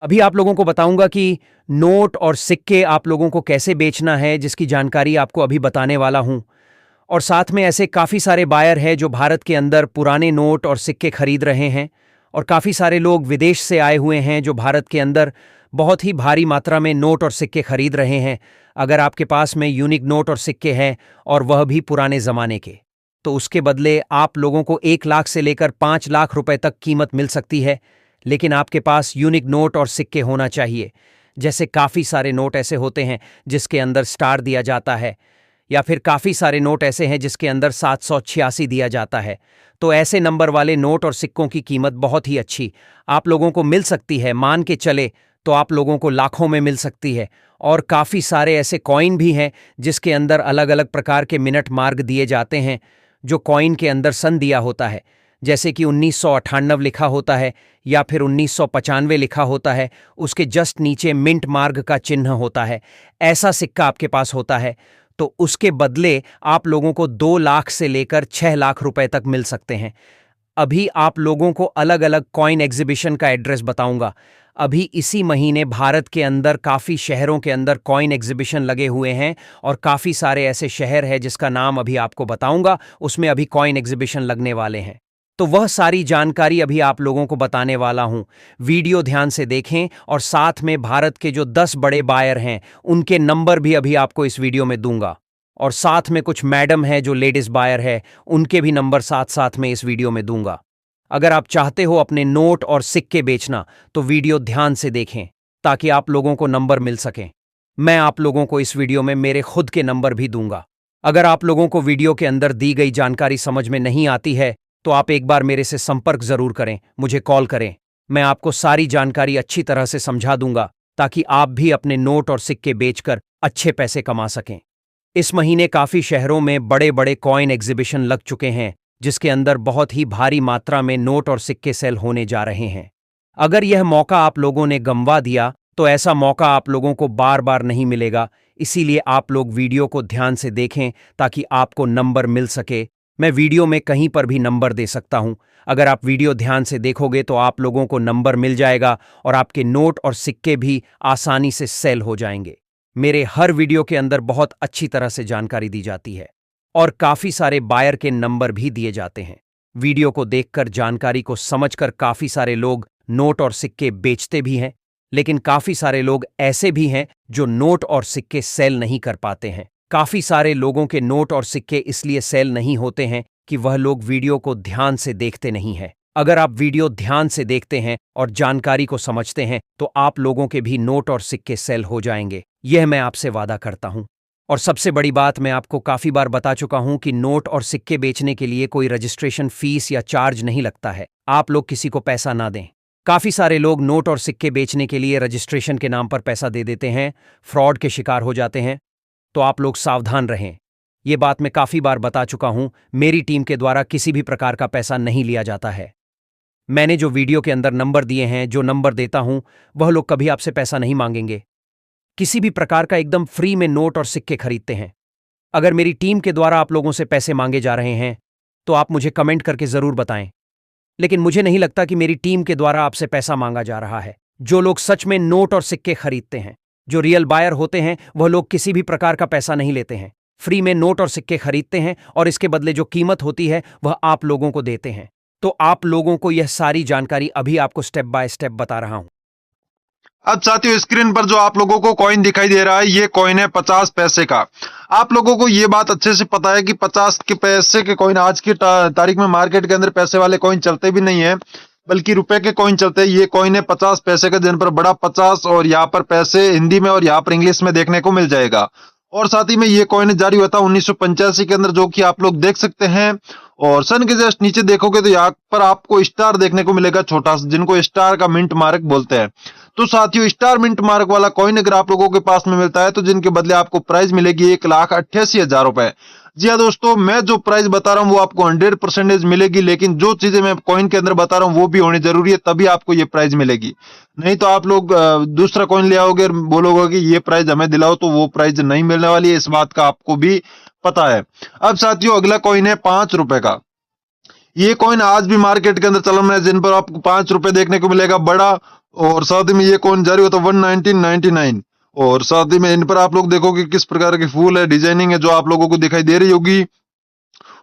अभी आप लोगों को बताऊंगा कि नोट और सिक्के आप लोगों को कैसे बेचना है, जिसकी जानकारी आपको अभी बताने वाला हूं। और साथ में ऐसे काफ़ी सारे बायर हैं जो भारत के अंदर पुराने नोट और सिक्के खरीद रहे हैं, और काफ़ी सारे लोग विदेश से आए हुए हैं जो भारत के अंदर बहुत ही भारी मात्रा में नोट और सिक्के खरीद रहे हैं। अगर आपके पास में यूनिक नोट और सिक्के हैं और वह भी पुराने ज़माने के, तो उसके बदले आप लोगों को 1 लाख से लेकर 5 लाख रुपए तक कीमत मिल सकती है। लेकिन आपके पास यूनिक नोट और सिक्के होना चाहिए। जैसे काफ़ी सारे नोट ऐसे होते हैं जिसके अंदर स्टार दिया जाता है, या फिर काफ़ी सारे नोट ऐसे हैं जिसके अंदर 786 दिया जाता है। तो ऐसे नंबर वाले नोट और सिक्कों की कीमत बहुत ही अच्छी आप लोगों को मिल सकती है। मान के चले तो आप लोगों को लाखों में मिल सकती है। और काफ़ी सारे ऐसे कॉइन भी हैं जिसके अंदर अलग अलग प्रकार के मिनट मार्क दिए जाते हैं, जो कॉइन के अंदर सन दिया होता है। जैसे कि 1998 लिखा होता है या फिर 1995 लिखा होता है, उसके जस्ट नीचे मिंट मार्क का चिन्ह होता है। ऐसा सिक्का आपके पास होता है तो उसके बदले आप लोगों को 2 लाख से लेकर 6 लाख रुपए तक मिल सकते हैं। अभी आप लोगों को अलग अलग कॉइन एग्जीबिशन का एड्रेस बताऊंगा। अभी इसी महीने भारत के अंदर काफ़ी शहरों के अंदर कॉइन एग्जीबिशन लगे हुए हैं, और काफ़ी सारे ऐसे शहर हैं जिसका नाम अभी आपको बताऊंगा, उसमें अभी कॉइन एग्जीबिशन लगने वाले हैं। तो वह सारी जानकारी अभी आप लोगों को बताने वाला हूं। वीडियो ध्यान से देखें, और साथ में भारत के जो 10 बड़े बायर हैं उनके नंबर भी अभी आपको इस वीडियो में दूंगा। और साथ में कुछ मैडम है जो लेडीज बायर है, उनके भी नंबर साथ साथ में इस वीडियो में दूंगा। अगर आप चाहते हो अपने नोट और सिक्के बेचना तो वीडियो ध्यान से देखें ताकि आप लोगों को नंबर मिल सकें। मैं आप लोगों को इस वीडियो में मेरे खुद के नंबर भी दूंगा। अगर आप लोगों को वीडियो के अंदर दी गई जानकारी समझ में नहीं आती है तो आप एक बार मेरे से संपर्क जरूर करें, मुझे कॉल करें। मैं आपको सारी जानकारी अच्छी तरह से समझा दूंगा ताकि आप भी अपने नोट और सिक्के बेचकर अच्छे पैसे कमा सकें। इस महीने काफ़ी शहरों में बड़े बड़े कॉइन एग्जीबिशन लग चुके हैं जिसके अंदर बहुत ही भारी मात्रा में नोट और सिक्के सेल होने जा रहे हैं। अगर यह मौका आप लोगों ने गंवा दिया तो ऐसा मौका आप लोगों को बार बार नहीं मिलेगा। इसीलिए आप लोग वीडियो को ध्यान से देखें ताकि आपको नंबर मिल सके। मैं वीडियो में कहीं पर भी नंबर दे सकता हूं। अगर आप वीडियो ध्यान से देखोगे तो आप लोगों को नंबर मिल जाएगा और आपके नोट और सिक्के भी आसानी से सेल हो जाएंगे। मेरे हर वीडियो के अंदर बहुत अच्छी तरह से जानकारी दी जाती है और काफ़ी सारे बायर के नंबर भी दिए जाते हैं। वीडियो को देखकर जानकारी को समझकर काफ़ी सारे लोग नोट और सिक्के बेचते भी हैं, लेकिन काफ़ी सारे लोग ऐसे भी हैं जो नोट और सिक्के सेल नहीं कर पाते हैं। काफ़ी सारे लोगों के नोट और सिक्के इसलिए सेल नहीं होते हैं कि वह लोग वीडियो को ध्यान से देखते नहीं हैं। अगर आप वीडियो ध्यान से देखते हैं और जानकारी को समझते हैं तो आप लोगों के भी नोट और सिक्के सेल हो जाएंगे। यह मैं आपसे वादा करता हूं। और सबसे बड़ी बात, मैं आपको काफ़ी बार बता चुका हूं कि नोट और सिक्के बेचने के लिए कोई रजिस्ट्रेशन फीस या चार्ज नहीं लगता है। आप लोग किसी को पैसा ना दें। काफ़ी सारे लोग नोट और सिक्के बेचने के लिए रजिस्ट्रेशन के नाम पर पैसा दे देते हैं, फ्रॉड के शिकार हो जाते हैं। तो आप लोग सावधान रहें। ये बात मैं काफ़ी बार बता चुका हूं। मेरी टीम के द्वारा किसी भी प्रकार का पैसा नहीं लिया जाता है। मैंने जो वीडियो के अंदर नंबर दिए हैं, जो नंबर देता हूं, वह लोग कभी आपसे पैसा नहीं मांगेंगे। किसी भी प्रकार का एकदम फ्री में नोट और सिक्के खरीदते हैं। अगर मेरी टीम के द्वारा आप लोगों से पैसे मांगे जा रहे हैं तो आप मुझे कमेंट करके ज़रूर बताएं। लेकिन मुझे नहीं लगता कि मेरी टीम के द्वारा आपसे पैसा मांगा जा रहा है। जो लोग सच में नोट और सिक्के खरीदते हैं, जो रियल बायर होते हैं, वह लोग किसी भी प्रकार का पैसा नहीं लेते हैं। फ्री में नोट और सिक्के खरीदते हैं और इसके बदले जो कीमत होती है वह आप लोगों को देते हैं। तो आप लोगों को यह सारी जानकारी अभी आपको स्टेप बाय स्टेप बता रहा हूं। अब साथियों, स्क्रीन पर जो आप लोगों को कॉइन दिखाई दे रहा है, ये कॉइन है 50 पैसे का। आप लोगों को ये बात अच्छे से पता है कि 50 के पैसे के कॉइन आज की तारीख में मार्केट के अंदर पैसे वाले कॉइन चलते भी नहीं है, बल्कि रुपए के कॉइन चलते हैं। ये कॉइन है 50 पैसे का, जिन पर बड़ा 50 और यहाँ पर पैसे हिंदी में और यहाँ पर इंग्लिश में देखने को मिल जाएगा। और साथ ही में ये कॉइन जारी हुआ था 1985 के अंदर, जो कि आप लोग देख सकते हैं। और सन के जस्ट नीचे देखोगे तो यहाँ पर आपको स्टार देखने को मिलेगा, छोटा सा, जिनको स्टार का मिंट मार्क बोलते हैं। तो साथियों, स्टार मिंट मार्क वाला कॉइन अगर आप लोगों के पास में मिलता है तो जिनके बदले आपको प्राइस मिलेगी 1,88,000 रुपए। जी हाँ दोस्तों, मैं जो प्राइस बता रहा हूँ वो आपको 100% मिलेगी, लेकिन जो चीजें मैं कॉइन के अंदर बता रहा हूँ वो भी होनी जरूरी है, तभी आपको ये प्राइस मिलेगी। नहीं तो आप लोग दूसरा कॉइन ले आओगे और बोलोगे कि ये प्राइस हमें दिलाओ, तो वो प्राइस नहीं मिलने वाली है, इस बात का आपको भी पता है। अब साथियों, अगला कॉइन है 5 रुपए का। ये कॉइन आज भी मार्केट के अंदर चलन में है, जिन पर आपको 5 रुपए देखने को मिलेगा, बड़ा और साथ ही में ये कॉइन जारी होता है 1999। और साथ ही में इन पर आप लोग देखोगे किस प्रकार के फूल है, डिजाइनिंग है जो आप लोगों को दिखाई दे रही होगी।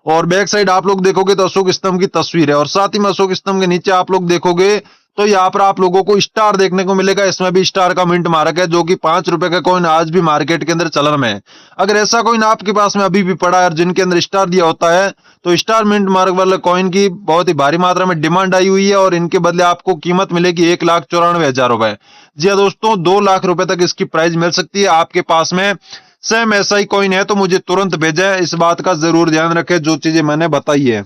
और बैक साइड आप लोग देखोगे तो अशोक स्तंभ की तस्वीर है, और साथ ही में अशोक स्तंभ के नीचे आप लोग देखोगे तो यहाँ पर आप लोगों को स्टार देखने को मिलेगा। इसमें भी स्टार का मिंट मार्क है, जो कि 5 रुपए का कॉइन आज भी मार्केट के अंदर चलन में है। अगर ऐसा कॉइन आपके पास में अभी भी पड़ा है और जिनके अंदर स्टार दिया होता है, तो स्टार मिंट मार्क वाले कॉइन की बहुत ही भारी मात्रा में डिमांड आई हुई है, और इनके बदले आपको कीमत मिलेगी 1,94,000 रुपए। जी हाँ दोस्तों, 2 लाख रुपए तक इसकी प्राइस मिल सकती है। आपके पास में सेम ऐसा ही कॉइन है तो मुझे तुरंत भेजें, इस बात का जरूर ध्यान रखें जो चीजें मैंने बताई है।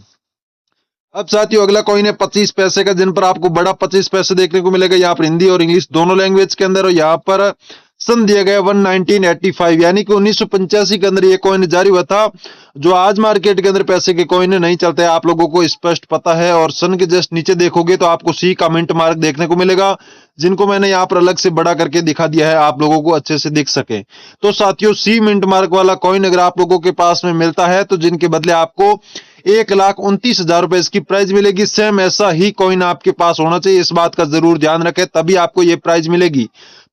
अब साथियों अगला कॉइन है 25 पैसे का, जिन पर आपको बड़ा 25 पैसे देखने को मिलेगा यहाँ पर हिंदी और इंग्लिश दोनों लैंग्वेज के अंदर। और यहाँ पर सन दिया गया 1985, यानी कि 1985 के अंदर ये कॉइन जारी हुआ था। जो आज मार्केट के अंदर पैसे के कॉइन नहीं चलते, आप लोगों को स्पष्ट पता है। और सन के जस्ट नीचे देखोगे तो आपको सी का मिंट मार्क देखने को मिलेगा, जिनको मैंने यहाँ पर अलग से बड़ा करके दिखा दिया है, आप लोगों को अच्छे से दिख सके। तो साथियों सी मिंट मार्क वाला कॉइन अगर आप लोगों के पास में मिलता है, तो जिनके बदले आपको 1,29,000 रुपए इसकी प्राइस मिलेगी। सेम ऐसा ही कॉइन आपके पास होना चाहिए, इस बात का जरूर ध्यान रखें, तभी आपको ये प्राइस मिलेगी।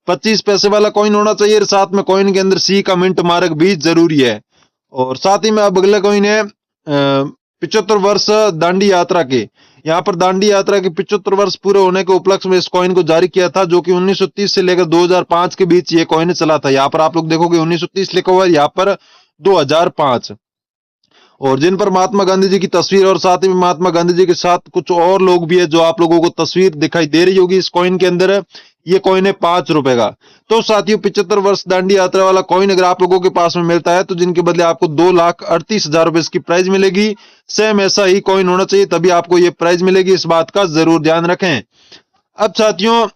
25 पैसे वाला कॉइन होना चाहिए, और साथ में कॉइन के अंदर सी का मिंट मार्क भी जरूरी है। और साथ ही में अब अगला कॉइन है 75 वर्ष दांडी यात्रा के। यहाँ पर दांडी यात्रा के 75 वर्ष पूरे होने के उपलक्ष्य में इस कॉइन को जारी किया था, जो कि 1930 से लेकर 2005 के बीच ये कॉइन चला था। यहाँ पर आप लोग देखोगे 1930 लिखा हुआ है, यहाँ पर 2005। और जिन पर महात्मा गांधी जी की तस्वीर, और साथ ही में महात्मा गांधी जी के साथ कुछ और लोग भी है, जो आप लोगों को तस्वीर दिखाई दे रही होगी इस कॉइन के अंदर। ये कॉइन है 5 रुपए का। तो साथियों 75 वर्ष दांडी यात्रा वाला कॉइन अगर आप लोगों के पास में मिलता है, तो जिनके बदले आपको 2,38,000 रुपए इसकी प्राइस मिलेगी। सेम ऐसा ही कॉइन होना चाहिए, तभी आपको ये प्राइस मिलेगी, इस बात का जरूर ध्यान रखें। अब साथियों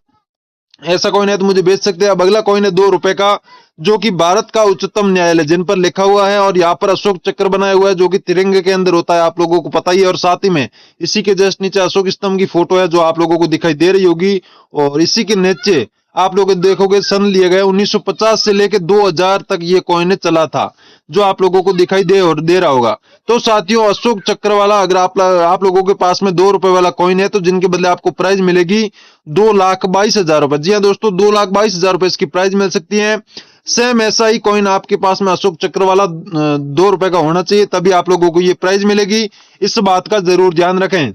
ऐसा कॉइन है तो मुझे बेच सकते हैं। अब अगला कॉइन है 2 रुपए का, जो कि भारत का उच्चतम न्यायालय जिन पर लिखा हुआ है, और यहाँ पर अशोक चक्र बनाया हुआ है, जो कि तिरंगे के अंदर होता है, आप लोगों को पता ही है। और साथ ही में इसी के जस्ट नीचे अशोक स्तंभ की फोटो है, जो आप लोगों को दिखाई दे रही होगी। और इसी के नीचे आप लोग देखोगे सन लिए गए 1950 से लेकर 2000 तक ये कॉइन चला था, जो आप लोगों को दिखाई दे रहा होगा। तो साथियों अशोक चक्र वाला अगर आप लोगों के पास में 2 रुपए वाला कॉइन है, तो जिनके बदले आपको प्राइस मिलेगी 2,22,000 रुपए। जी हाँ दोस्तों, 2,22,000 रुपए इसकी प्राइस मिल सकती है। सेम ऐसा ही कॉइन आपके पास में अशोक चक्र वाला 2 रुपए का होना चाहिए, तभी आप लोगों को ये प्राइस मिलेगी, इस बात का जरूर ध्यान रखें।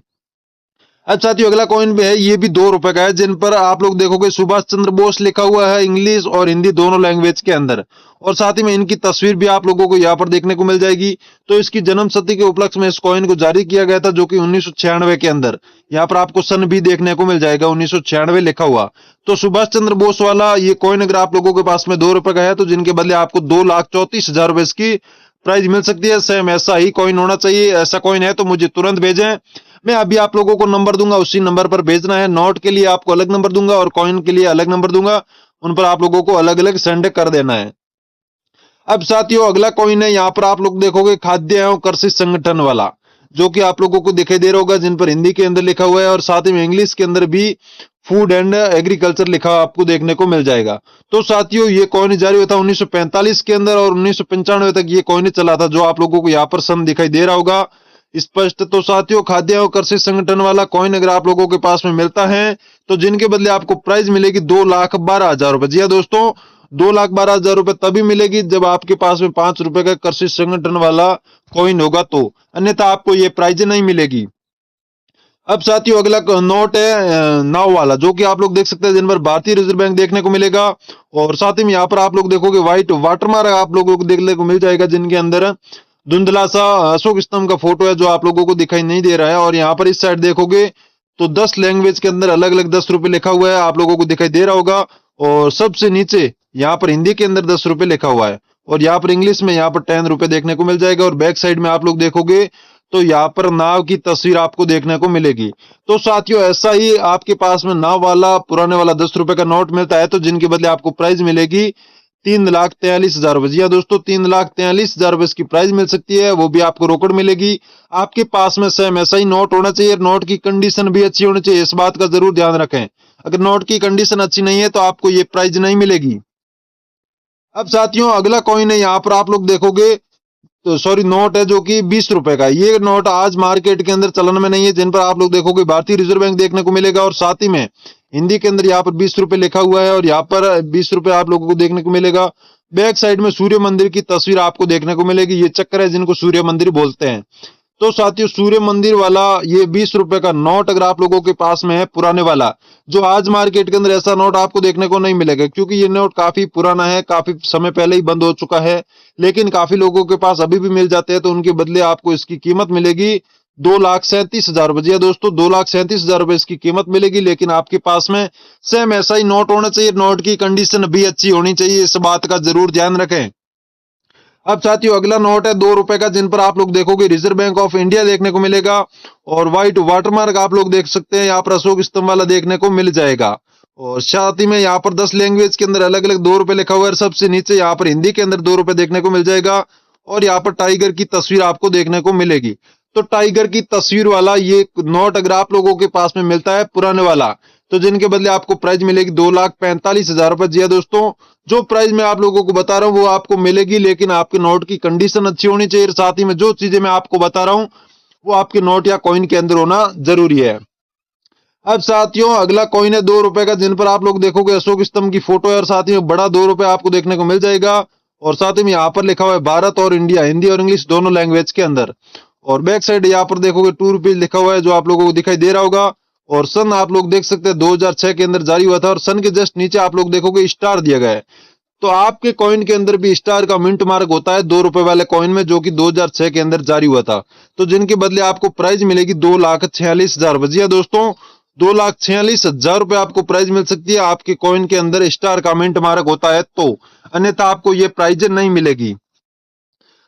अब साथियों अगला कॉइन भी है, ये भी 2 रुपए का है, जिन पर आप लोग देखोगे सुभाष चंद्र बोस लिखा हुआ है, इंग्लिश और हिंदी दोनों लैंग्वेज के अंदर। और साथ ही में इनकी तस्वीर भी आप लोगों को यहाँ पर देखने को मिल जाएगी। तो इसकी जन्म शती के उपलक्ष्य में इस कॉइन को जारी किया गया था, जो कि 1996 के अंदर। यहाँ पर आपको सन भी देखने को मिल जाएगा, 1996 लिखा हुआ। तो सुभाष चंद्र बोस वाला ये कॉइन अगर आप लोगों के पास में 2 रुपए का है, तो जिनके बदले आपको 2,34,000 रुपए इसकी प्राइस मिल सकती है। सेम ऐसा ही कॉइन होना चाहिए, ऐसा कॉइन है तो मुझे तुरंत भेजें। मैं अभी आप लोगों को नंबर दूंगा, उसी नंबर पर भेजना है। नोट के लिए आपको अलग नंबर दूंगा और कॉइन के लिए अलग नंबर दूंगा, उन पर आप लोगों को अलग अलग सेंड कर देना है। अब साथियों अगला कॉइन है, यहाँ पर आप लोग देखोगे खाद्य एवं कृषि संगठन वाला, जो कि आप लोगों को दिखाई दे रहा होगा, जिन पर हिंदी के अंदर लिखा हुआ है, और साथ ही में इंग्लिश के अंदर भी फूड एंड एग्रीकल्चर लिखा आपको देखने को मिल जाएगा। तो साथियों ये कॉइन जारी हुआ था 1945 के अंदर, और 1995 तक ये कॉइन चला था, जो आप लोगों को यहाँ पर सन दिखाई दे रहा होगा स्पष्ट। तो साथियों खाद्य एवं कृषि संगठन वाला कॉइन अगर आप लोगों के पास में मिलता है, तो जिनके बदले आपको प्राइस मिलेगी 2,12,000 रुपए। जी हाँ दोस्तों, 2,12,000 रुपए तभी मिलेगी जब आपके पास में 5 रुपए का कृषि संगठन वाला कॉइन होगा, तो अन्यथा आपको ये प्राइज नहीं मिलेगी। अब साथियों अगला नोट है नाव वाला, जो कि आप लोग देख सकते हैं, जिन पर भारतीय रिजर्व बैंक देखने को मिलेगा। और साथ ही में यहाँ पर आप लोग देखोगे व्हाइट वाटरमार्क आप लोगों को देखने को मिल जाएगा, जिनके अंदर धुंधला सा अशोक स्तंभ का फोटो है, जो आप लोगों को दिखाई नहीं दे रहा है। और यहाँ पर इस साइड देखोगे तो 10 लैंग्वेज के अंदर अलग अलग 10 रुपए लिखा हुआ है, आप लोगों को दिखाई दे रहा होगा। और सबसे नीचे यहाँ पर हिंदी के अंदर 10 रुपए लिखा हुआ है, और यहाँ पर इंग्लिश में यहाँ पर 10 रुपए देखने को मिल जाएगा। और बैक साइड में आप लोग देखोगे तो यहाँ पर नाव की तस्वीर आपको देखने को मिलेगी। तो साथियों ऐसा ही आपके पास में नाव वाला पुराने वाला 10 रुपए का नोट मिलता है, तो जिनके बदले आपको प्राइस मिलेगी 3,43,000 रुपए। जी हाँ दोस्तों, 3,43,000 रुपए इसकी प्राइस मिल सकती है, वो भी आपको रोकड़ मिलेगी। आपके पास में सेम ऐसा ही नोट होना चाहिए, नोट की कंडीशन भी अच्छी होनी चाहिए, इस बात का जरूर ध्यान रखें। अगर नोट की कंडीशन अच्छी नहीं है तो आपको ये प्राइस नहीं मिलेगी। अब साथियों अगला कॉइन है, यहाँ पर आप लोग देखोगे तो सॉरी नोट है, जो कि 20 रुपए का। ये नोट आज मार्केट के अंदर चलन में नहीं है, जिन पर आप लोग देखोगे भारतीय रिजर्व बैंक देखने को मिलेगा। और साथ ही में हिंदी के अंदर यहाँ पर 20 रुपए लिखा हुआ है और यहाँ पर 20 रुपए आप लोगों को देखने को मिलेगा। बैक साइड में सूर्य मंदिर की तस्वीर आपको देखने को मिलेगी। ये चक्र है जिनको सूर्य मंदिर बोलते हैं। तो साथियों, सूर्य मंदिर वाला ये 20 रुपए का नोट अगर आप लोगों के पास में है, पुराने वाला, जो आज मार्केट के अंदर ऐसा नोट आपको देखने को नहीं मिलेगा, क्योंकि ये नोट काफी पुराना है, काफी समय पहले ही बंद हो चुका है, लेकिन काफी लोगों के पास अभी भी मिल जाते हैं। तो उनके बदले आपको इसकी कीमत मिलेगी 2,37,000 रुपए। जी दोस्तों, 2,37,000 रुपए इसकी कीमत मिलेगी। लेकिन आपके पास में सेम ऐसा ही नोट होना चाहिए, नोट की कंडीशन भी अच्छी होनी चाहिए, इस बात का जरूर ध्यान रखें। अब साथियों, अगला नोट है 2 रुपए का, जिन पर आप लोग देखोगे रिजर्व बैंक ऑफ इंडिया देखने को मिलेगा और व्हाइट वाटरमार्क आप लोग देख सकते हैं, यहाँ पर अशोक स्तंभ वाला देखने को मिल जाएगा। और साथ ही में यहाँ पर 10 लैंग्वेज के अंदर अलग अलग 2 रुपए लिखा हुआ है। सबसे नीचे यहाँ पर हिंदी के अंदर 2 रुपए देखने को मिल जाएगा और यहाँ पर टाइगर की तस्वीर आपको देखने को मिलेगी। तो टाइगर की तस्वीर वाला ये नोट अगर आप लोगों के पास में मिलता है, पुराने वाला, तो जिनके बदले आपको प्राइस मिलेगी 2,45,000 रुपए। जी दोस्तों, जो प्राइस मैं आप लोगों को बता रहा हूँ वो आपको मिलेगी, लेकिन आपके नोट की कंडीशन अच्छी होनी चाहिए। साथ ही में जो चीजें मैं आपको बता रहा हूँ वो आपके नोट या कॉइन के अंदर होना जरूरी है। अब साथियों, अगला कॉइन है 2 रुपए का, जिन पर आप लोग देखोगे अशोक स्तंभ की फोटो है और साथ ही में बड़ा 2 रुपए आपको देखने को मिल जाएगा। और साथ ही में यहाँ पर लिखा हुआ है भारत और इंडिया, हिंदी और इंग्लिश दोनों लैंग्वेज के अंदर। और बैक साइड यहाँ पर देखोगे 2 रुपीज लिखा हुआ है, जो आप लोगों को दिखाई दे रहा होगा। और सन आप लोग देख सकते हैं 2006 के अंदर जारी हुआ था और सन के जस्ट नीचे आप लोग देखोगे स्टार दिया गया है। तो आपके कॉइन के अंदर भी स्टार का मिंट मार्क होता है 2 रुपए वाले कॉइन में, जो कि 2006 के अंदर जारी हुआ था। तो जिनके बदले आपको प्राइस मिलेगी 2,46,000 रुपए। जी हाँ दोस्तों, 2,46,000 रुपए आपको प्राइस मिल सकती है, आपके कॉइन के अंदर स्टार का मिंट मार्क होता है तो, अन्यथा आपको ये प्राइज नहीं मिलेगी।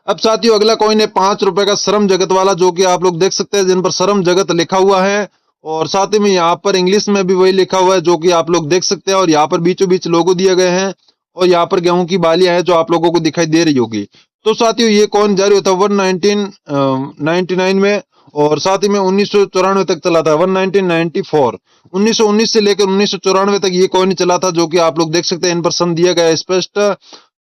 अब साथियों, अगला कॉइन है 5 रुपए का श्रम जगत वाला, जो कि आप लोग देख सकते हैं, जिन पर श्रम जगत लिखा हुआ है और साथ ही में यहाँ पर इंग्लिश में भी वही लिखा हुआ है, जो कि आप लोग देख सकते हैं। और यहाँ पर बीचों बीच लोगो दिए गए हैं और यहाँ पर गेहूं की बालियां हैं, जो आप लोगों को दिखाई दे रही होगी। तो साथियों, ये कॉइन जारी होता है 1999 में और साथ ही में 1994 तक चला था, 1994, 1919 से लेकर 1994 तक ये कॉइन चला था, जो कि आप लोग देख सकते हैं। इन पर सन दिया गया है स्पष्ट।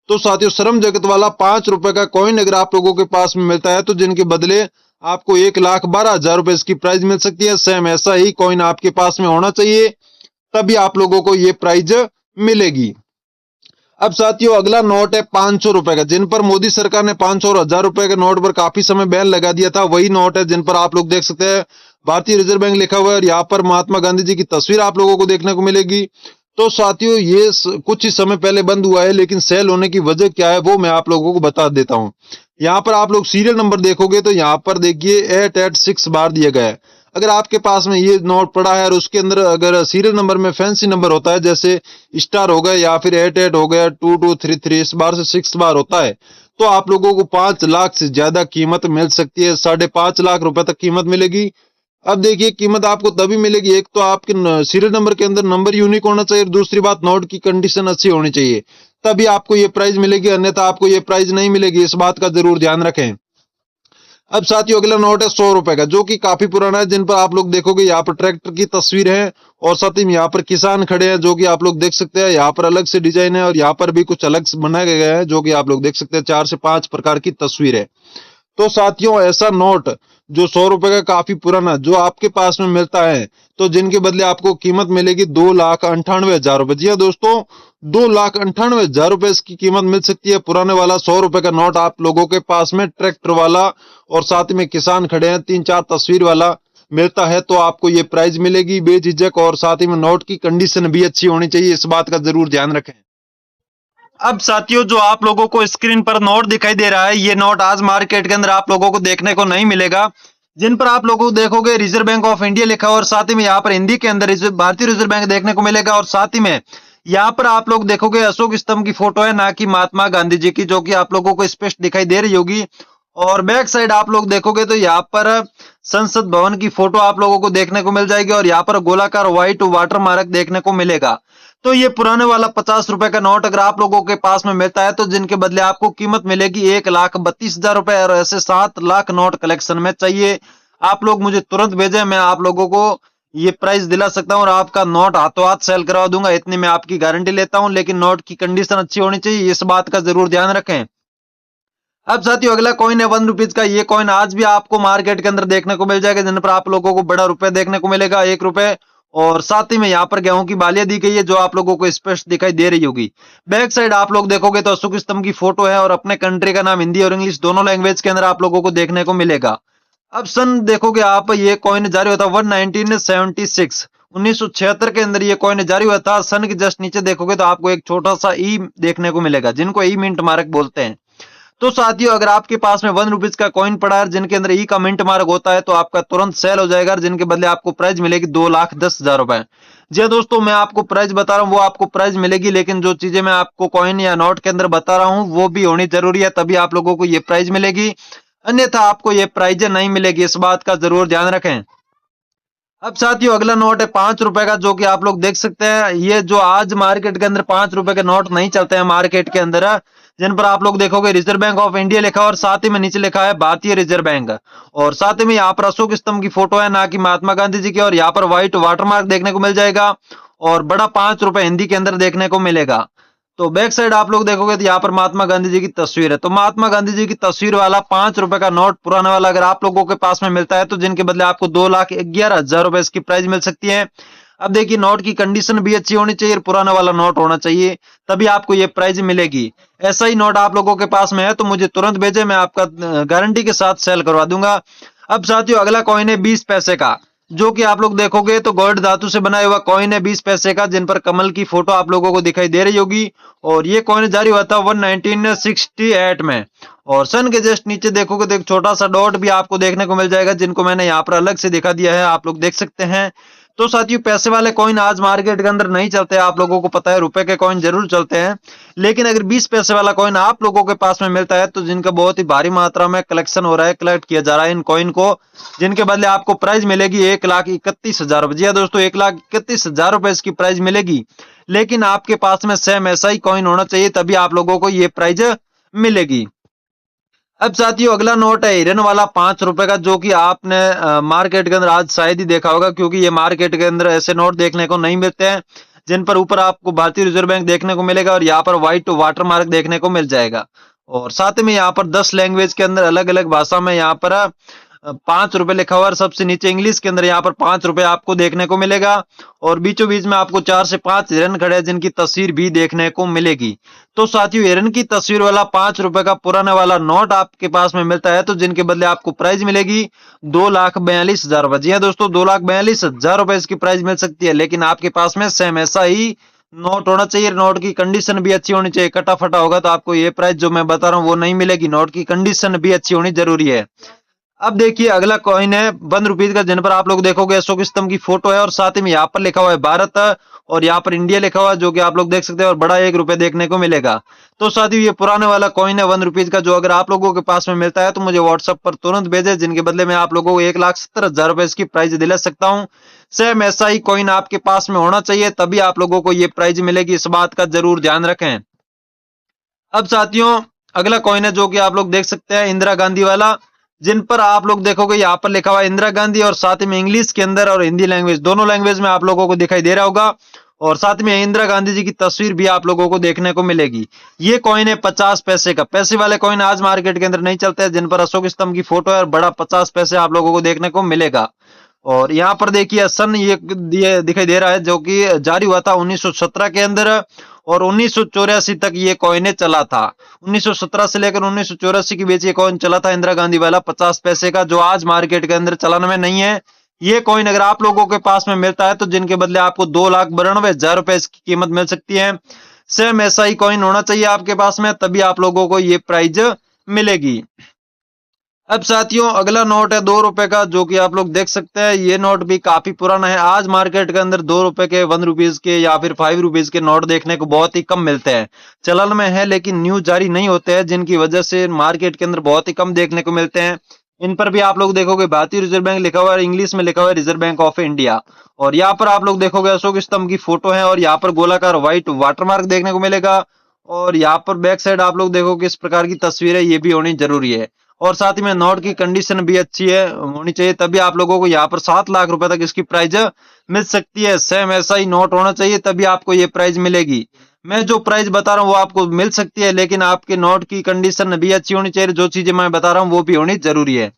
तो साथियों, श्रम जगत वाला 5 रुपए का कॉइन अगर आप लोगों के पास में मिलता है, तो जिनके बदले आपको 1,12,000 रुपए इसकी प्राइस मिल सकती है। सेम ऐसा ही कॉइन आपके पास में होना चाहिए, तभी आप लोगों को ये प्राइज मिलेगी। अब साथियों, अगला नोट है 500 रुपए का, जिन पर मोदी सरकार ने 500 और 1,000 रुपए के नोट पर काफी समय बैन लगा दिया था। वही नोट है जिन पर आप लोग देख सकते हैं भारतीय रिजर्व बैंक लिखा हुआ है और यहाँ पर महात्मा गांधी जी की तस्वीर आप लोगों को देखने को मिलेगी। तो साथियों, ये कुछ ही समय पहले बंद हुआ है, लेकिन सेल होने की वजह क्या है वो मैं आप लोगों को बता देता हूँ। यहाँ पर आप लोग सीरियल नंबर देखोगे तो यहाँ पर देखिए 886 बार दिया गया है। अगर आपके पास में ये नोट पड़ा है और उसके अंदर अगर सीरियल नंबर में फैंसी नंबर होता है, जैसे स्टार हो गया या फिर 88 हो गया, 2233, इस बार से 6 बार होता है, तो आप लोगों को 5 लाख से ज्यादा कीमत मिल सकती है। 5.5 लाख रुपए तक कीमत मिलेगी। अब देखिए, कीमत आपको तभी मिलेगी, एक तो आपके सीरियल नंबर के अंदर नंबर यूनिक होना चाहिए और दूसरी बात नोट की कंडीशन अच्छी होनी चाहिए, तभी आपको ये प्राइस मिलेगी, अन्यथा आपको ये प्राइस नहीं मिलेगी। इस बात का जरूर ध्यान रखें। अब साथियों, अगला नोट है 100 रुपए का, जो कि काफी पुराना है, जिन पर आप लोग देखोगे यहाँ पर ट्रैक्टर की तस्वीर है और साथ ही में यहाँ पर किसान खड़े हैं, जो कि आप लोग देख सकते हैं। यहाँ पर अलग से डिजाइन है और यहाँ पर भी कुछ अलग बनाया गया है, जो कि आप लोग देख सकते हैं। 4 से 5 प्रकार की तस्वीर है। तो साथियों, ऐसा नोट जो 100 रुपए का काफी पुराना जो आपके पास में मिलता है, तो जिनके बदले आपको कीमत मिलेगी 2,98,000 रुपए। जी हाँ दोस्तों, 2,98,000 रुपए इसकी कीमत मिल सकती है। पुराने वाला 100 रुपए का नोट आप लोगों के पास में ट्रैक्टर वाला और साथ में किसान खड़े हैं 3-4 तस्वीर वाला मिलता है, तो आपको ये प्राइस मिलेगी बेझिझक। और साथ ही में नोट की कंडीशन भी अच्छी होनी चाहिए, इस बात का जरूर ध्यान रखें। अब साथियों, जो आप लोगों को स्क्रीन पर नोट दिखाई दे रहा है, ये नोट आज मार्केट के अंदर आप लोगों को देखने को नहीं मिलेगा। जिन पर आप लोगों को देखोगे रिजर्व बैंक ऑफ इंडिया लिखा हुआ और साथ ही में यहाँ पर हिंदी के अंदर भारतीय रिजर्व बैंक देखने को मिलेगा और साथ ही में यहाँ पर आप लोग देखोगे अशोक स्तंभ की फोटो है, ना कि महात्मा गांधी जी की, जो कि आप लोगों को स्पष्ट दिखाई दे रही होगी। और बैक साइड आप लोग देखोगे तो यहाँ पर संसद भवन की फोटो आप लोगों को देखने को मिल जाएगी और यहाँ पर गोलाकार व्हाइट वाटर मार्क देखने को मिलेगा। तो ये पुराने वाला 50 रुपए का नोट अगर आप लोगों के पास में मिलता है, तो जिनके बदले आपको कीमत मिलेगी 1,32,000 रुपए। और ऐसे 7 लाख नोट कलेक्शन में चाहिए, आप लोग मुझे तुरंत भेजें, मैं आप लोगों को ये प्राइस दिला सकता हूं और आपका नोट हाथों हाथ सेल करवा दूंगा, इतनी मैं आपकी गारंटी लेता हूं। लेकिन नोट की कंडीशन अच्छी होनी चाहिए, इस बात का जरूर ध्यान रखें। अब साथियों, अगला कॉइन है 1 रुपीज का। ये कॉइन आज भी आपको मार्केट के अंदर देखने को मिल जाएगा, जिन पर आप लोगों को बड़ा रुपए देखने को मिलेगा 1 रुपए और साथ ही में यहाँ पर गेहूं की बालियां दी गई है जो आप लोगों को स्पष्ट दिखाई दे रही होगी। बैक साइड आप लोग देखोगे तो अशोक स्तंभ की फोटो है और अपने कंट्री का नाम हिंदी और इंग्लिश दोनों लैंग्वेज के अंदर आप लोगों को देखने को मिलेगा। अब सन देखोगे आप, ये कॉइन जारी हुआ था 1976 1976 के अंदर ये कॉइन जारी हुआ था। सन के जस्ट नीचे देखोगे तो आपको एक छोटा सा ई देखने को मिलेगा जिनको ई मिंट मार्क बोलते हैं। तो साथियों, अगर आपके पास में 1 रुपीज का कॉइन पड़ा है जिनके अंदर ई का मिंट मार्क होता है तो आपका तुरंत सेल हो जाएगा और जिनके बदले आपको प्राइज मिलेगी 2,10,000 रुपए। जी हाँ दोस्तों, मैं आपको प्राइज बता रहा हूँ वो आपको प्राइज मिलेगी, लेकिन जो चीजें मैं आपको कॉइन या नोट के अंदर बता रहा हूँ वो भी होनी जरूरी है, तभी आप लोगों को ये प्राइज मिलेगी, अन्यथा आपको ये प्राइजें नहीं मिलेगी। इस बात का जरूर ध्यान रखें। अब साथियों, अगला नोट है 5 रुपए का, जो कि आप लोग देख सकते हैं। ये जो आज मार्केट के अंदर 5 रुपए के नोट नहीं चलते हैं मार्केट के अंदर, जिन पर आप लोग देखोगे रिजर्व बैंक ऑफ इंडिया लिखा है और साथ ही में नीचे लिखा है भारतीय रिजर्व बैंक, और साथ ही में यहाँ पर अशोक स्तंभ की फोटो है, ना कि महात्मा गांधी जी की, और यहाँ पर व्हाइट वाटरमार्क देखने को मिल जाएगा और बड़ा 5 रुपए हिंदी के अंदर देखने को मिलेगा। तो बैक साइड आप लोग देखोगे तो यहाँ पर महात्मा गांधी जी की तस्वीर है। तो महात्मा गांधी जी की तस्वीर वाला 5 रुपए का नोट पुराना वाला अगर आप लोगों के पास में मिलता है तो जिनके बदले आपको 2,11,000 रुपए इसकी प्राइस मिल सकती है। अब देखिए, नोट की कंडीशन भी अच्छी होनी चाहिए, पुराना वाला नोट होना चाहिए, तभी आपको ये प्राइज मिलेगी। ऐसा ही नोट आप लोगों के पास में है तो मुझे तुरंत भेजे, मैं आपका गारंटी के साथ सेल करवा दूंगा। अब साथियों, अगला कॉइन है 20 पैसे का, जो कि आप लोग देखोगे तो गोल्ड धातु से बनाया हुआ कॉइन है 20 पैसे का, जिन पर कमल की फोटो आप लोगों को दिखाई दे रही होगी। और ये कॉइन जारी हुआ था 1968 में। और सन के जस्ट नीचे देखोगे तो एक छोटा सा डॉट भी आपको देखने को मिल जाएगा, जिनको मैंने यहाँ पर अलग से दिखा दिया है, आप लोग देख सकते हैं। तो साथियों, पैसे वाले कॉइन आज मार्केट के अंदर नहीं चलते, आप लोगों को पता है, रुपए के कॉइन जरूर चलते हैं, लेकिन अगर 20 पैसे वाला कॉइन आप लोगों के पास में मिलता है तो जिनका बहुत ही भारी मात्रा में कलेक्शन हो रहा है, कलेक्ट किया जा रहा है इन कॉइन को, जिनके बदले आपको प्राइज मिलेगी 1,31,000 रुपए। जी हाँ दोस्तों, 1,31,000 रुपए इसकी प्राइज मिलेगी, लेकिन आपके पास में सेम ऐसा ही कॉइन होना चाहिए, तभी आप लोगों को ये प्राइज मिलेगी। अब साथियों, अगला नोट है हिरन वाला 5 रुपए का, जो कि आपने मार्केट के अंदर आज शायद ही देखा होगा, क्योंकि ये मार्केट के अंदर ऐसे नोट देखने को नहीं मिलते हैं जिन पर ऊपर आपको भारतीय रिजर्व बैंक देखने को मिलेगा और यहाँ पर व्हाइट वाटर मार्क देखने को मिल जाएगा। और साथ में यहाँ पर 10 लैंग्वेज के अंदर अलग अलग भाषा में यहाँ पर 5 रुपए लिखा हुआ है, सबसे नीचे इंग्लिश के अंदर यहाँ पर 5 रुपए आपको देखने को मिलेगा, और बीचों बीच में आपको 4 से 5 हिरन खड़े हैं जिनकी तस्वीर भी देखने को मिलेगी। तो साथियों, हिरन की तस्वीर वाला 5 रुपए का पुराना वाला नोट आपके पास में मिलता है तो जिनके बदले आपको प्राइज मिलेगी 2,42,000 रुपए। जी हाँ दोस्तों, 2,42,000 रुपए इसकी प्राइज मिल सकती है, लेकिन आपके पास में सेम ऐसा ही नोट होना चाहिए, नोट की कंडीशन भी अच्छी होनी चाहिए। कटा फटा होगा तो आपको ये प्राइस जो मैं बता रहा हूँ वो नहीं मिलेगी, नोट की कंडीशन भी अच्छी होनी जरूरी है। अब देखिए, अगला कॉइन है 1 रुपीज का, जिन पर आप लोग देखोगे अशोक स्तंभ की फोटो है और साथ ही में यहाँ पर लिखा हुआ है भारत और यहाँ पर इंडिया लिखा हुआ है, जो कि आप लोग देख सकते हैं, और बड़ा 1 रुपए देखने को मिलेगा। तो साथियों, ये पुराने वाला कॉइन है 1 रुपीज का, जो अगर आप लोगों के पास में मिलता है तो मुझे व्हाट्सएप पर तुरंत भेजे, जिनके बदले में आप लोगों को 1,70,000 रुपए इसकी प्राइज दिला सकता हूँ। सेम ऐसा ही कॉइन आपके पास में होना चाहिए, तभी आप लोगों को ये प्राइज मिलेगी, इस बात का जरूर ध्यान रखें। अब साथियों, अगला कॉइन है जो कि आप लोग देख सकते हैं इंदिरा गांधी वाला, जिन पर आप लोग देखोगे यहाँ पर लिखा हुआ है इंदिरा गांधी, और साथ ही में इंग्लिश के अंदर और हिंदी लैंग्वेज दोनों लैंग्वेज में आप लोगों को दिखाई दे रहा होगा, और साथ में इंदिरा गांधी जी की तस्वीर भी आप लोगों को देखने को मिलेगी। ये कॉइन है 50 पैसे का, पैसे वाले कॉइन आज मार्केट के अंदर नहीं चलते हैं, जिन पर अशोक स्तंभ की फोटो है और बड़ा 50 पैसे आप लोगों को देखने को मिलेगा। और यहाँ पर देखिए सन ये दिखाई दे रहा है, जो कि जारी हुआ था 1917 के अंदर, और 1984 तक ये कॉइन चला था। 1917 से लेकर 1984 के बीच ये कॉइन चला था, इंदिरा गांधी वाला 50 पैसे का, जो आज मार्केट के अंदर चलन में नहीं है। ये कॉइन अगर आप लोगों के पास में मिलता है तो जिनके बदले आपको 2,92,000 रुपए इसकी कीमत मिल सकती है। सेम ऐसा ही कॉइन होना चाहिए आपके पास में, तभी आप लोगों को ये प्राइज मिलेगी। अब साथियों, अगला नोट है 2 रुपए का, जो कि आप लोग देख सकते हैं। ये नोट भी काफी पुराना है, आज मार्केट के अंदर 2 रुपए के, 1 रुपीज के या फिर 5 रुपीज के नोट देखने को बहुत ही कम मिलते हैं। चलन में है लेकिन न्यू जारी नहीं होते हैं, जिनकी वजह से मार्केट के अंदर बहुत ही कम देखने को मिलते हैं। इन पर भी आप लोग देखोगे भारतीय रिजर्व बैंक लिखा हुआ है, इंग्लिश में लिखा हुआ है रिजर्व बैंक ऑफ इंडिया, और यहाँ पर आप लोग देखोगे अशोक स्तंभ की फोटो है और यहाँ पर गोलाकार व्हाइट वाटरमार्क देखने को मिलेगा, और यहाँ पर बैक साइड आप लोग देखोगे इस प्रकार की तस्वीर है, ये भी होनी जरूरी है। और साथ ही में नोट की कंडीशन भी अच्छी है होनी चाहिए, तभी आप लोगों को यहाँ पर 7 लाख रुपए तक इसकी प्राइज मिल सकती है। सेम ऐसा ही नोट होना चाहिए, तभी आपको ये प्राइज मिलेगी। मैं जो प्राइस बता रहा हूँ वो आपको मिल सकती है, लेकिन आपके नोट की कंडीशन भी अच्छी होनी चाहिए, जो चीजें मैं बता रहा हूँ वो भी होनी जरूरी है।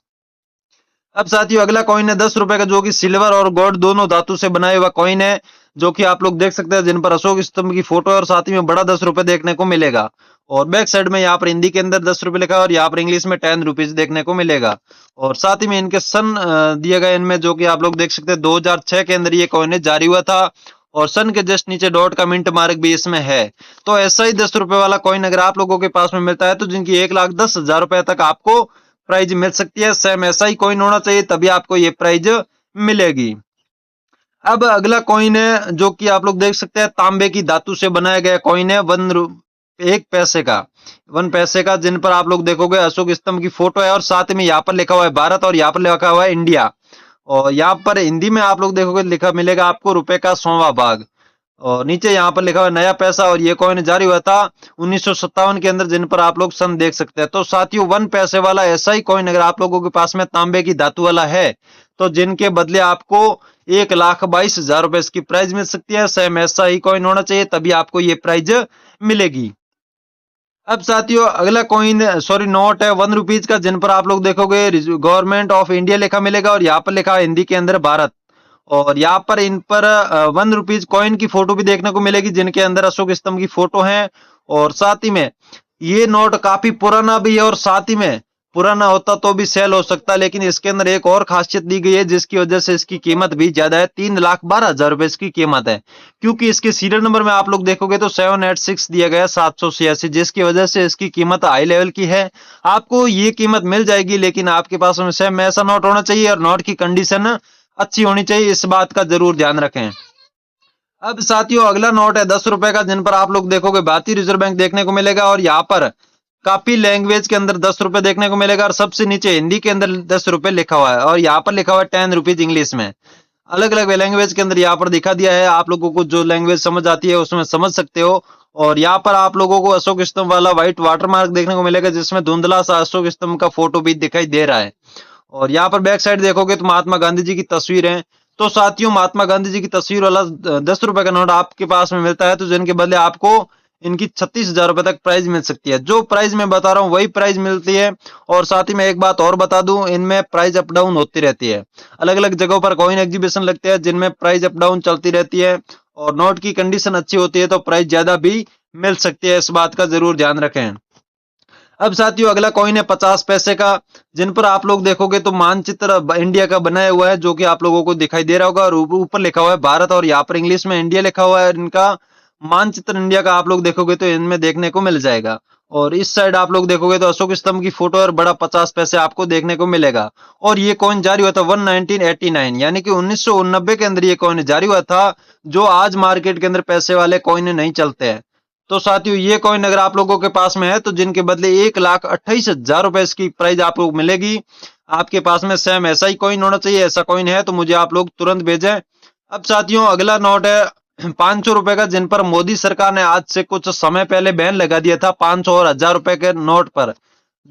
अब साथियों अगला कॉइन है 10 रुपए का, जो कि सिल्वर और गोल्ड दोनों धातु से बनाया हुआ कॉइन है, जो कि आप लोग देख सकते हैं, जिन पर अशोक स्तंभ की फोटो है और साथ ही में बड़ा 10 रुपए देखने को मिलेगा। और बैक साइड में यहाँ पर हिंदी के अंदर 10 रुपए लिखा है और यहाँ पर इंग्लिश में 10 रुपीज देखने को मिलेगा। और साथ ही में इनके सन दिए गए इनमें, जो कि आप लोग देख सकते हैं 2006 के अंदर ये कॉइन जारी हुआ था और सन के जस्ट नीचे डॉट का मिंट मार्क भी इसमें है। तो ऐसा ही 10 रुपए वाला कॉइन अगर आप लोगों के पास में मिलता है तो जिनकी 1,10,000 रुपए तक आपको प्राइज मिल सकती है। सेम ऐसा ही कॉइन होना चाहिए, तभी आपको ये प्राइज मिलेगी। अब अगला कॉइन है जो कि आप लोग देख सकते हैं तांबे की धातु से बनाया गया कॉइन है, 1 पैसे का, 1 पैसे का, जिन पर आप लोग देखोगे अशोक स्तंभ की फोटो है और साथ में यहाँ पर लिखा हुआ है भारत और यहाँ पर लिखा हुआ है इंडिया। और यहाँ पर हिंदी में आप लोग देखोगे लिखा मिलेगा आपको रुपए का 100वां भाग। और नीचे यहाँ पर लिखा हुआ है नया पैसा और ये कॉइन जारी हुआ था 1957 के अंदर, जिन पर आप लोग सन देख सकते हैं। तो साथियों 1 पैसे वाला ऐसा ही कॉइन अगर आप लोगों के पास में तांबे की धातु वाला है तो जिनके बदले आपको 1,22,000 रुपए इसकी प्राइज मिल सकती है। सेम ऐसा ही कॉइन होना चाहिए, तभी आपको ये प्राइज मिलेगी। अब साथियों अगला कॉइन नोट है 1 रुपीज का, जिन पर आप लोग देखोगे गवर्नमेंट ऑफ इंडिया लिखा मिलेगा और यहाँ पर लिखा है हिंदी के अंदर भारत। और यहाँ पर इन पर 1 रुपीज कॉइन की फोटो भी देखने को मिलेगी, जिनके अंदर अशोक स्तंभ की फोटो है। और साथ ही में ये नोट काफी पुराना भी है और साथ ही में पुराना होता तो भी सेल हो सकता, लेकिन इसके अंदर एक और खासियत दी गई है जिसकी वजह से इसकी कीमत भी ज्यादा है। 3,12,000 रुपए इसकी कीमत है, क्योंकि इसके सीरियल नंबर में आप लोग देखोगे तो 786 दिया गया है 786, जिसकी वजह से इसकी कीमत हाई लेवल की है। आपको ये कीमत मिल जाएगी, लेकिन आपके पास में सेम ऐसा नोट होना चाहिए और नोट की कंडीशन अच्छी होनी चाहिए, इस बात का जरूर ध्यान रखें। अब साथियों अगला नोट है 10 रुपए का, जिन पर आप लोग देखोगे भारतीय रिजर्व बैंक देखने को मिलेगा और यहाँ पर काफी लैंग्वेज के अंदर 10 रुपए देखने को मिलेगा और सबसे नीचे हिंदी के अंदर 10 रुपए लिखा हुआ है और यहाँ पर लिखा हुआ है 10 रुपीज इंग्लिश में। अलग अलग लैंग्वेज के अंदर यहाँ पर दिखा दिया है, आप लोगों को जो लैंग्वेज समझ आती है उसमें समझ सकते हो। और यहाँ पर आप लोगों को अशोक स्तंभ वाला व्हाइट वाटर मार्क देखने को मिलेगा, जिसमें धुंधला सा अशोक स्तंभ का फोटो भी दिखाई दे रहा है। और यहाँ पर बैक साइड देखोगे तो महात्मा गांधी जी की तस्वीर है। तो साथियों महात्मा गांधी जी की तस्वीर वाला 10 रुपए का नोट आपके पास में मिलता है तो जिनके बदले आपको इनकी 36,000 रुपए तक प्राइज मिल सकती है। जो प्राइज मैं बता रहा हूँ वही प्राइज मिलती है। और साथ ही मैं एक बात और बता दूं, इनमें प्राइस अप डाउन होती रहती है। अलग अलग जगहों पर कॉइन एग्जीबिशन लगते हैं जिनमें प्राइस अप डाउन चलती रहती है और नोट की कंडीशन अच्छी होती है तो प्राइस ज्यादा भी मिल सकती है, इस बात का जरूर ध्यान रखें। अब साथियों अगला कॉइन है 50 पैसे का, जिन पर आप लोग देखोगे तो मानचित्र इंडिया का बनाया हुआ है, जो कि आप लोगों को दिखाई दे रहा होगा और ऊपर लिखा हुआ है भारत और यहाँ पर इंग्लिश में इंडिया लिखा हुआ है। इनका मानचित्र इंडिया का आप लोग देखोगे तो इनमें देखने को मिल जाएगा। और इस साइड आप लोग देखोगे तो अशोक स्तंभ की फोटो और बड़ा 50 पैसे आपको देखने को मिलेगा। और ये कॉइन जारी हुआ था 1989 यानी कि 1989 के अंदर ये कॉइन जारी हुआ था, जो आज मार्केट के अंदर पैसे वाले कॉइन नहीं चलते हैं। तो साथियों ये कॉइन अगर आप लोगों के पास में है तो जिनके बदले 1,28,000 रुपए इसकी प्राइस आपको मिलेगी। आपके पास में सेम ऐसा ही कॉइन होना चाहिए, ऐसा कॉइन है तो मुझे आप लोग तुरंत भेजें। अब साथियों अगला नोट है 500 रुपए का, जिन पर मोदी सरकार ने आज से कुछ समय पहले बैन लगा दिया था 500 और 1,000 रुपए के नोट पर,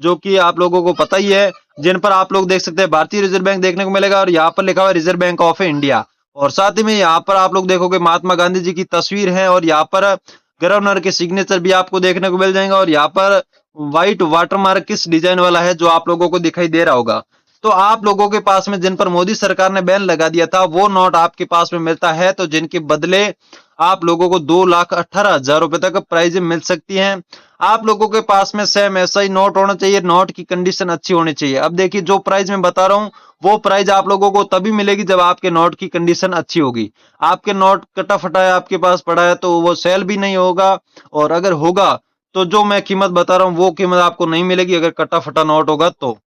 जो कि आप लोगों को पता ही है। जिन पर आप लोग देख सकते हैं भारतीय रिजर्व बैंक देखने को मिलेगा और यहाँ पर लिखा हुआ है रिजर्व बैंक ऑफ इंडिया। और साथ ही में यहाँ पर आप लोग देखोगे महात्मा गांधी जी की तस्वीर है और यहाँ पर गवर्नर के सिग्नेचर भी आपको देखने को मिल जाएंगे। और यहाँ पर व्हाइट वाटरमार्क किस डिजाइन वाला है जो आप लोगों को दिखाई दे रहा होगा। तो आप लोगों के पास में जिन पर मोदी सरकार ने बैन लगा दिया था वो नोट आपके पास में मिलता है तो जिनके बदले आप लोगों को 2,18,000 रुपए तक प्राइज मिल सकती है। आप लोगों के पास में सेम ऐसा ही नोट होना चाहिए, नोट की कंडीशन अच्छी होनी चाहिए। अब देखिए जो प्राइस मैं बता रहा हूँ वो प्राइस आप लोगों को तभी मिलेगी जब आपके नोट की कंडीशन अच्छी होगी। आपके नोट कटा फटा है आपके पास पड़ा है तो वो सेल भी नहीं होगा, और अगर होगा तो जो मैं कीमत बता रहा हूँ वो कीमत आपको नहीं मिलेगी अगर कटा फटा नोट होगा तो।